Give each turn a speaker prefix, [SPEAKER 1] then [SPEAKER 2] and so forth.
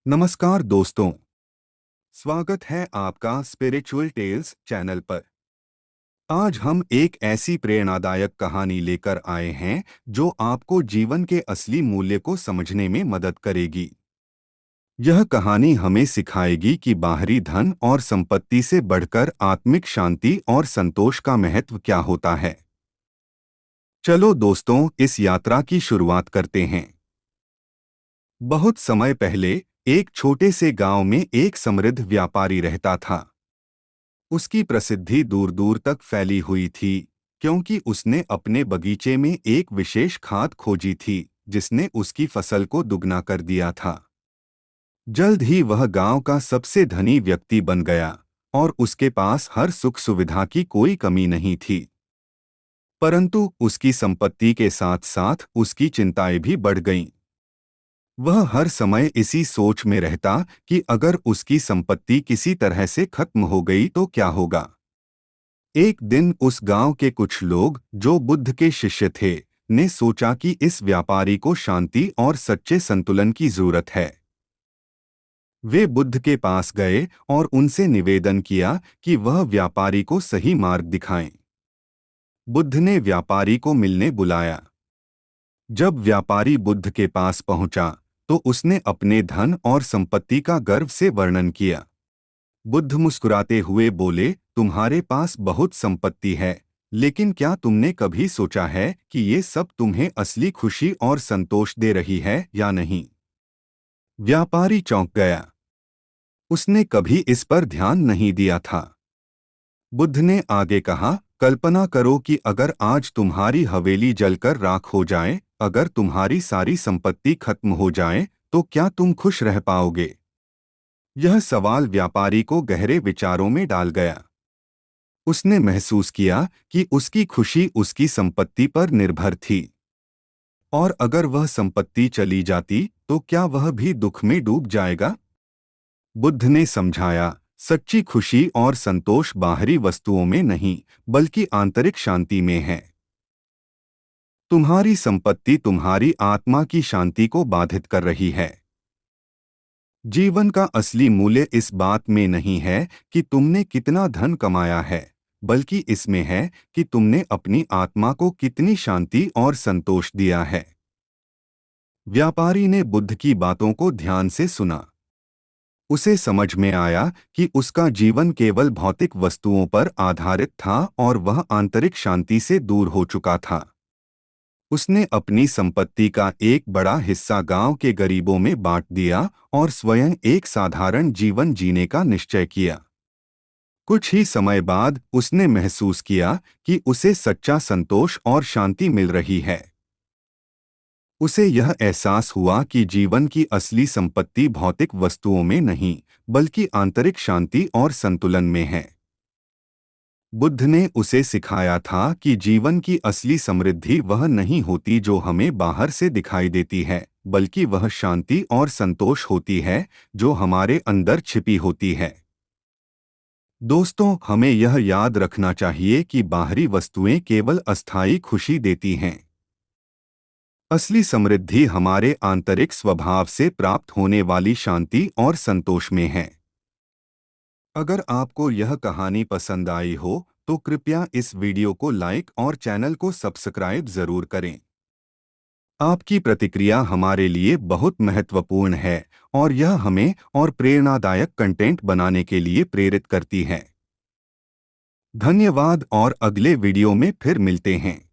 [SPEAKER 1] नमस्कार दोस्तों, स्वागत है आपका स्पिरिचुअल टेल्स चैनल पर। आज हम एक ऐसी प्रेरणादायक कहानी लेकर आए हैं जो आपको जीवन के असली मूल्य को समझने में मदद करेगी। यह कहानी हमें सिखाएगी कि बाहरी धन और संपत्ति से बढ़कर आत्मिक शांति और संतोष का महत्व क्या होता है। चलो दोस्तों, इस यात्रा की शुरुआत करते हैं। बहुत समय पहले एक छोटे से गांव में एक समृद्ध व्यापारी रहता था। उसकी प्रसिद्धि दूर दूर तक फैली हुई थी, क्योंकि उसने अपने बगीचे में एक विशेष खाद खोजी थी जिसने उसकी फसल को दुगना कर दिया था। जल्द ही वह गांव का सबसे धनी व्यक्ति बन गया और उसके पास हर सुख सुविधा की कोई कमी नहीं थी। परंतु उसकी संपत्ति के साथ साथ उसकी चिंताएं भी बढ़ गईं। वह हर समय इसी सोच में रहता कि अगर उसकी संपत्ति किसी तरह से खत्म हो गई तो क्या होगा। एक दिन उस गांव के कुछ लोग, जो बुद्ध के शिष्य थे, ने सोचा कि इस व्यापारी को शांति और सच्चे संतुलन की जरूरत है। वे बुद्ध के पास गए और उनसे निवेदन किया कि वह व्यापारी को सही मार्ग दिखाएं। बुद्ध ने व्यापारी को मिलने बुलाया। जब व्यापारी बुद्ध के पास पहुंचा तो उसने अपने धन और संपत्ति का गर्व से वर्णन किया। बुद्ध मुस्कुराते हुए बोले, तुम्हारे पास बहुत संपत्ति है, लेकिन क्या तुमने कभी सोचा है कि ये सब तुम्हें असली खुशी और संतोष दे रही है या नहीं? व्यापारी चौंक गया। उसने कभी इस पर ध्यान नहीं दिया था। बुद्ध ने आगे कहा, कल्पना करो कि अगर आज तुम्हारी हवेली जलकर राख हो जाए, अगर तुम्हारी सारी संपत्ति खत्म हो जाए, तो क्या तुम खुश रह पाओगे? यह सवाल व्यापारी को गहरे विचारों में डाल गया। उसने महसूस किया कि उसकी खुशी उसकी संपत्ति पर निर्भर थी, और अगर वह संपत्ति चली जाती तो क्या वह भी दुख में डूब जाएगा? बुद्ध ने समझाया, सच्ची खुशी और संतोष बाहरी वस्तुओं में नहीं, बल्कि आंतरिक शांति में है। तुम्हारी संपत्ति तुम्हारी आत्मा की शांति को बाधित कर रही है। जीवन का असली मूल्य इस बात में नहीं है कि तुमने कितना धन कमाया है, बल्कि इसमें है कि तुमने अपनी आत्मा को कितनी शांति और संतोष दिया है। व्यापारी ने बुद्ध की बातों को ध्यान से सुना। उसे समझ में आया कि उसका जीवन केवल भौतिक वस्तुओं पर आधारित था और वह आंतरिक शांति से दूर हो चुका था। उसने अपनी संपत्ति का एक बड़ा हिस्सा गांव के गरीबों में बांट दिया और स्वयं एक साधारण जीवन जीने का निश्चय किया। कुछ ही समय बाद उसने महसूस किया कि उसे सच्चा संतोष और शांति मिल रही है। उसे यह एहसास हुआ कि जीवन की असली संपत्ति भौतिक वस्तुओं में नहीं, बल्कि आंतरिक शांति और संतुलन में है। बुद्ध ने उसे सिखाया था कि जीवन की असली समृद्धि वह नहीं होती जो हमें बाहर से दिखाई देती है, बल्कि वह शांति और संतोष होती है जो हमारे अंदर छिपी होती है। दोस्तों, हमें यह याद रखना चाहिए कि बाहरी वस्तुएं केवल अस्थायी खुशी देती हैं। असली समृद्धि हमारे आंतरिक स्वभाव से प्राप्त होने वाली शांति और संतोष में है। अगर आपको यह कहानी पसंद आई हो तो कृपया इस वीडियो को लाइक और चैनल को सब्सक्राइब जरूर करें। आपकी प्रतिक्रिया हमारे लिए बहुत महत्वपूर्ण है और यह हमें और प्रेरणादायक कंटेंट बनाने के लिए प्रेरित करती है। धन्यवाद और अगले वीडियो में फिर मिलते हैं।